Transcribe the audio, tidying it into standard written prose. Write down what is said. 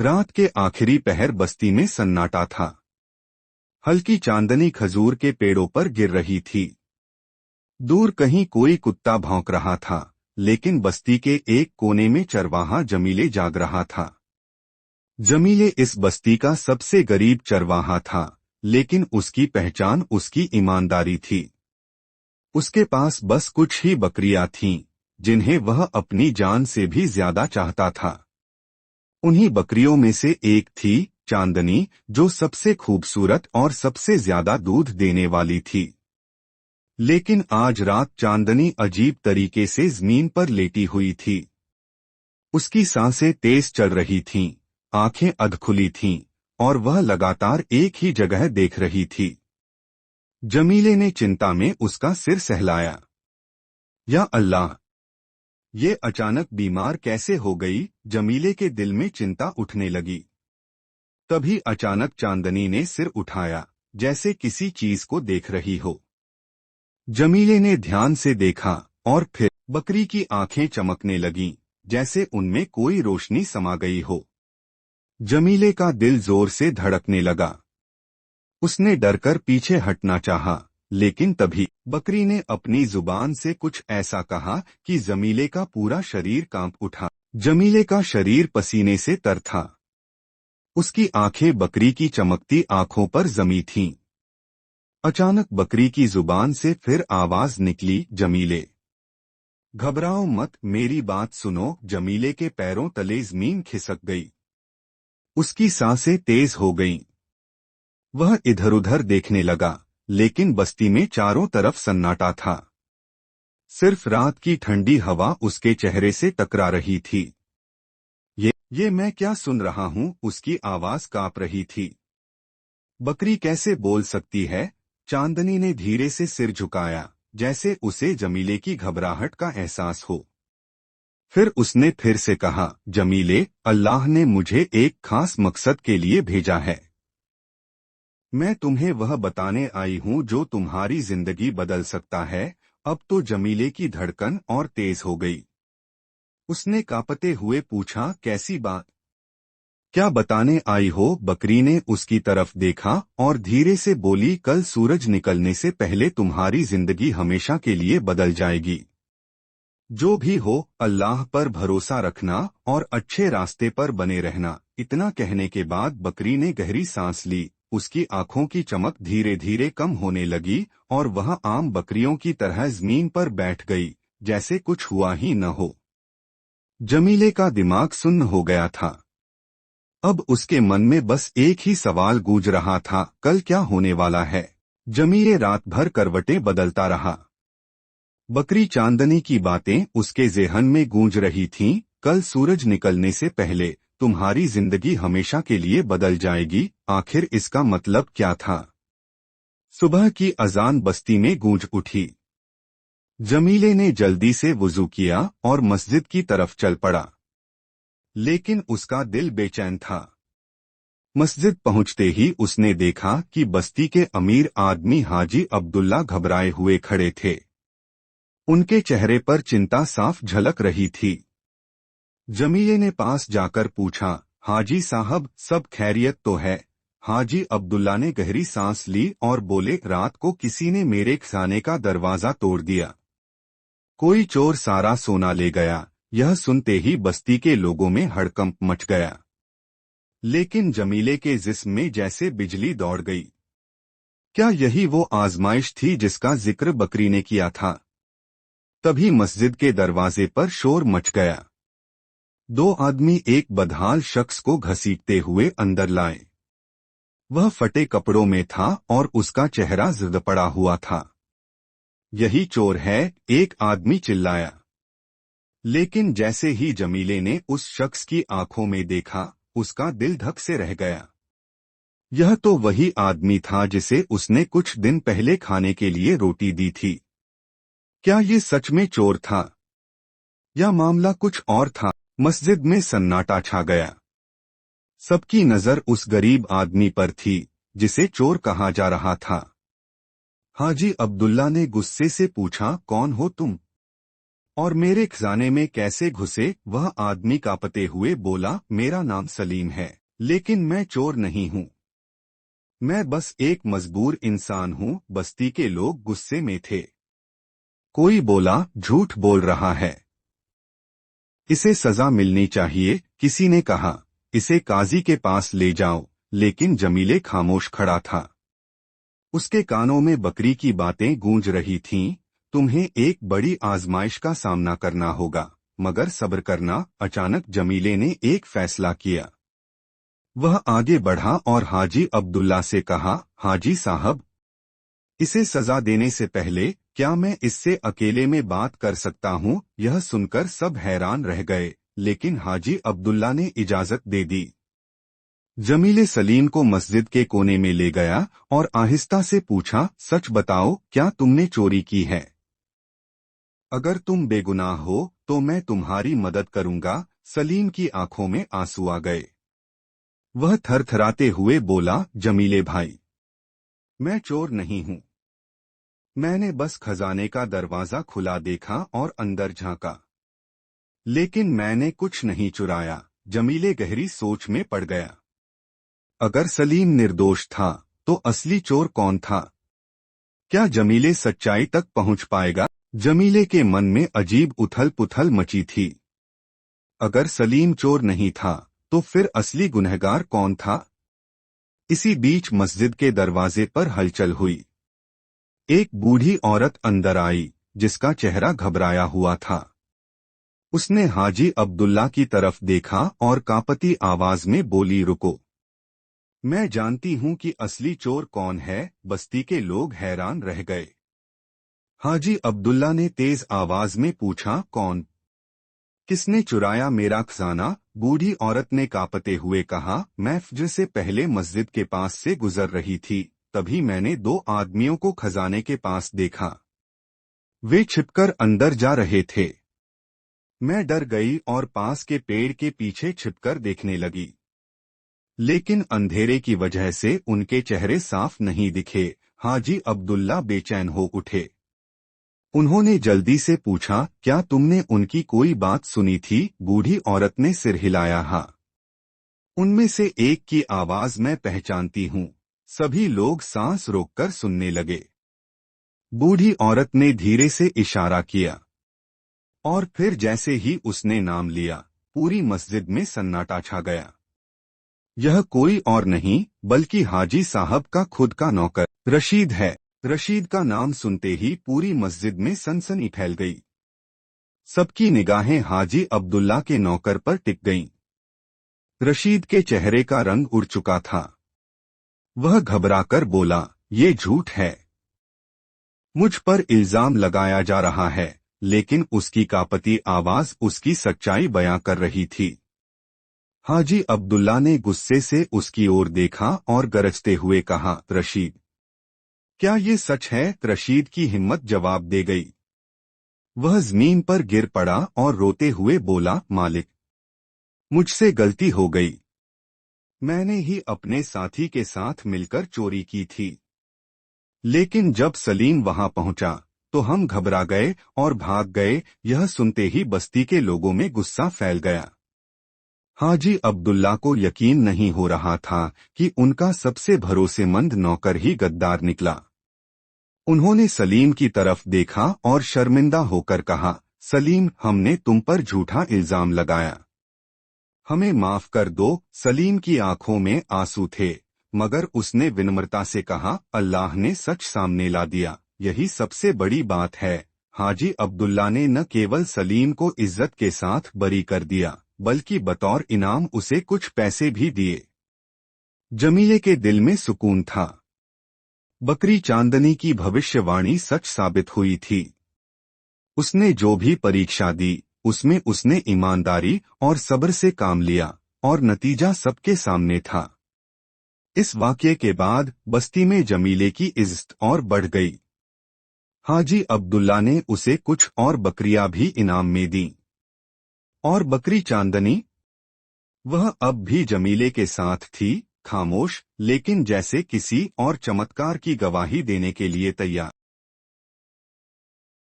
रात के आखिरी पहर बस्ती में सन्नाटा था। हल्की चांदनी खजूर के पेड़ों पर गिर रही थी। दूर कहीं कोई कुत्ता भौंक रहा था, लेकिन बस्ती के एक कोने में चरवाहा जमीले जाग रहा था। जमीले इस बस्ती का सबसे गरीब चरवाहा था, लेकिन उसकी पहचान उसकी ईमानदारी थी। उसके पास बस कुछ ही बकरियां थीं, जिन्हें वह अपनी जान से भी ज्यादा चाहता था। उन्हीं बकरियों में से एक थी चांदनी, जो सबसे खूबसूरत और सबसे ज्यादा दूध देने वाली थी। लेकिन आज रात चांदनी अजीब तरीके से जमीन पर लेटी हुई थी। उसकी सांसें तेज चल रही थीं, आंखें अधखुली थीं, और वह लगातार एक ही जगह देख रही थी। जमीले ने चिंता में उसका सिर सहलाया। या अल्लाह, ये अचानक बीमार कैसे हो गई? जमीले के दिल में चिंता उठने लगी। तभी अचानक चांदनी ने सिर उठाया, जैसे किसी चीज को देख रही हो। जमीले ने ध्यान से देखा, और फिर बकरी की आंखें चमकने लगीं, जैसे उनमें कोई रोशनी समा गई हो। जमीले का दिल जोर से धड़कने लगा। उसने डरकर पीछे हटना चाहा, लेकिन तभी बकरी ने अपनी जुबान से कुछ ऐसा कहा कि जमीले का पूरा शरीर कांप उठा। जमीले का शरीर पसीने से तर था। उसकी आंखें बकरी की चमकती आंखों पर जमी थीं। अचानक बकरी की जुबान से फिर आवाज निकली, जमीले, घबराओ मत, मेरी बात सुनो। जमीले के पैरों तले जमीन खिसक गई। उसकी सांसें तेज हो गईं। वह इधर-उधर देखने लगा, लेकिन बस्ती में चारों तरफ सन्नाटा था। सिर्फ रात की ठंडी हवा उसके चेहरे से टकरा रही थी। ये मैं क्या सुन रहा हूँ? उसकी आवाज कांप रही थी। बकरी कैसे बोल सकती है? चांदनी ने धीरे से सिर झुकाया, जैसे उसे जमीले की घबराहट का एहसास हो। फिर उसने फिर से कहा, जमीले, अल्लाह ने मुझे एक खास मकसद के लिए भेजा है। मैं तुम्हें वह बताने आई हूँ जो तुम्हारी जिंदगी बदल सकता है। अब तो जमीले की धड़कन और तेज हो गई। उसने कांपते हुए पूछा, कैसी बात? क्या बताने आई हो? बकरी ने उसकी तरफ देखा और धीरे से बोली, कल सूरज निकलने से पहले तुम्हारी जिंदगी हमेशा के लिए बदल जाएगी। जो भी हो, अल्लाह पर भरोसा रखना और अच्छे रास्ते पर बने रहना। इतना कहने के बाद बकरी ने गहरी सांस ली। उसकी आंखों की चमक धीरे धीरे कम होने लगी और वह आम बकरियों की तरह जमीन पर बैठ गई, जैसे कुछ हुआ ही न हो। जमीले का दिमाग सुन्न हो गया था। अब उसके मन में बस एक ही सवाल गूंज रहा था, कल क्या होने वाला है? जमीले रात भर करवटें बदलता रहा। बकरी चांदनी की बातें उसके ज़ेहन में गूंज रही थीं। कल सूरज निकलने से पहले तुम्हारी जिंदगी हमेशा के लिए बदल जाएगी। आखिर इसका मतलब क्या था? सुबह की अजान बस्ती में गूंज उठी। जमीले ने जल्दी से वुजू किया और मस्जिद की तरफ चल पड़ा। लेकिन उसका दिल बेचैन था। मस्जिद पहुंचते ही उसने देखा कि बस्ती के अमीर आदमी हाजी अब्दुल्ला घबराए हुए खड़े थे। उनके चेहरे पर चिंता साफ झलक रही थी। जमीले ने पास जाकर पूछा, हाजी साहब, सब खैरियत तो है? हाजी अब्दुल्ला ने गहरी सांस ली और बोले, रात को किसी ने मेरे खजाने का दरवाजा तोड़ दिया। कोई चोर सारा सोना ले गया। यह सुनते ही बस्ती के लोगों में हड़कंप मच गया। लेकिन जमीले के जिस्म में जैसे बिजली दौड़ गई। क्या यही वो आजमाइश थी जिसका जिक्र बकरी ने किया था? तभी मस्जिद के दरवाजे पर शोर मच गया। दो आदमी एक बदहाल शख्स को घसीटते हुए अंदर लाए। वह फटे कपड़ों में था और उसका चेहरा जिद पड़ा हुआ था। यही चोर है, एक आदमी चिल्लाया। लेकिन जैसे ही जमीले ने उस शख्स की आंखों में देखा, उसका दिल धक से रह गया। यह तो वही आदमी था जिसे उसने कुछ दिन पहले खाने के लिए रोटी दी थी। क्या ये सच में चोर था या मामला कुछ और था? मस्जिद में सन्नाटा छा गया। सबकी नजर उस गरीब आदमी पर थी जिसे चोर कहा जा रहा था। हाजी अब्दुल्ला ने गुस्से से पूछा, कौन हो तुम और मेरे खजाने में कैसे घुसे? वह आदमी कांपते हुए बोला, मेरा नाम सलीम है, लेकिन मैं चोर नहीं हूँ। मैं बस एक मजबूर इंसान हूँ। बस्ती के लोग गुस्से में थे। कोई बोला, झूठ बोल रहा है, इसे सजा मिलनी चाहिए। किसी ने कहा, इसे काजी के पास ले जाओ। लेकिन जमीले खामोश खड़ा था। उसके कानों में बकरी की बातें गूंज रही थीं। तुम्हें एक बड़ी आजमाइश का सामना करना होगा, मगर सब्र करना। अचानक जमीले ने एक फैसला किया। वह आगे बढ़ा और हाजी अब्दुल्ला से कहा, हाजी साहब, इसे सजा देने से पहले क्या मैं इससे अकेले में बात कर सकता हूँ? यह सुनकर सब हैरान रह गए, लेकिन हाजी अब्दुल्ला ने इजाजत दे दी। जमीले सलीम को मस्जिद के कोने में ले गया और आहिस्ता से पूछा, सच बताओ, क्या तुमने चोरी की है? अगर तुम बेगुनाह हो तो मैं तुम्हारी मदद करूंगा। सलीम की आंखों में आंसू आ गए। वह थरथराते हुए बोला, जमीले भाई, मैं चोर नहीं हूँ। मैंने बस खजाने का दरवाजा खुला देखा और अंदर झांका, लेकिन मैंने कुछ नहीं चुराया। जमीले गहरी सोच में पड़ गया। अगर सलीम निर्दोष था तो असली चोर कौन था? क्या जमीले सच्चाई तक पहुंच पाएगा? जमीले के मन में अजीब उथल पुथल मची थी। अगर सलीम चोर नहीं था तो फिर असली गुनहगार कौन था? इसी बीच मस्जिद के दरवाजे पर हलचल हुई। एक बूढ़ी औरत अंदर आई, जिसका चेहरा घबराया हुआ था। उसने हाजी अब्दुल्ला की तरफ देखा और कांपती आवाज में बोली, रुको, मैं जानती हूं कि असली चोर कौन है। बस्ती के लोग हैरान रह गए। हाजी अब्दुल्ला ने तेज आवाज में पूछा, कौन? किसने चुराया मेरा खजाना? बूढ़ी औरत ने कांपते हुए कहा, मैं फज्र से पहले मस्जिद के पास से गुजर रही थी। तभी मैंने दो आदमियों को खजाने के पास देखा। वे छिपकर अंदर जा रहे थे। मैं डर गई और पास के पेड़ के पीछे छिपकर देखने लगी, लेकिन अंधेरे की वजह से उनके चेहरे साफ नहीं दिखे। हाजी अब्दुल्ला बेचैन हो उठे। उन्होंने जल्दी से पूछा, क्या तुमने उनकी कोई बात सुनी थी? बूढ़ी औरत ने सिर हिलाया। हाँ, उनमें से एक की आवाज मैं पहचानती हूँ। सभी लोग सांस रोककर सुनने लगे। बूढ़ी औरत ने धीरे से इशारा किया, और फिर जैसे ही उसने नाम लिया, पूरी मस्जिद में सन्नाटा छा गया। यह कोई और नहीं बल्कि हाजी साहब का खुद का नौकर रशीद है। रशीद का नाम सुनते ही पूरी मस्जिद में सनसनी फैल गई। सबकी निगाहें हाजी अब्दुल्ला के नौकर पर टिक गईं। रशीद के चेहरे का रंग उड़ चुका था। वह घबराकर बोला, ये झूठ है। मुझ पर इल्जाम लगाया जा रहा है। लेकिन उसकी कांपती आवाज उसकी सच्चाई बयां कर रही थी। हाजी अब्दुल्ला ने गुस्से से उसकी ओर देखा और गरजते हुए कहा, रशीद, क्या ये सच है? रशीद की हिम्मत जवाब दे गई। वह जमीन पर गिर पड़ा और रोते हुए बोला, मालिक, मुझसे गलती हो गई। मैंने ही अपने साथी के साथ मिलकर चोरी की थी। लेकिन जब सलीम वहां पहुंचा तो हम घबरा गए और भाग गए। यह सुनते ही बस्ती के लोगों में गुस्सा फैल गया। हाजी अब्दुल्ला को यकीन नहीं हो रहा था कि उनका सबसे भरोसेमंद नौकर ही गद्दार निकला। उन्होंने सलीम की तरफ देखा और शर्मिंदा होकर कहा, सलीम, हमने तुम पर झूठा इल्जाम लगाया। हमें माफ कर दो। सलीम की आंखों में आंसू थे, मगर उसने विनम्रता से कहा, अल्लाह ने सच सामने ला दिया, यही सबसे बड़ी बात है। हाजी अब्दुल्ला ने न केवल सलीम को इज्जत के साथ बरी कर दिया, बल्कि बतौर इनाम उसे कुछ पैसे भी दिए। जमीले के दिल में सुकून था। बकरी चांदनी की भविष्यवाणी सच साबित हुई थी। उसने जो भी परीक्षा दी उसमें उसने ईमानदारी और सब्र से काम लिया, और नतीजा सबके सामने था। इस वाकये के बाद बस्ती में जमीले की इज्जत और बढ़ गई। हाजी अब्दुल्ला ने उसे कुछ और बकरियां भी इनाम में दी। और बकरी चांदनी, वह अब भी जमीले के साथ थी, खामोश, लेकिन जैसे किसी और चमत्कार की गवाही देने के लिए तैयार।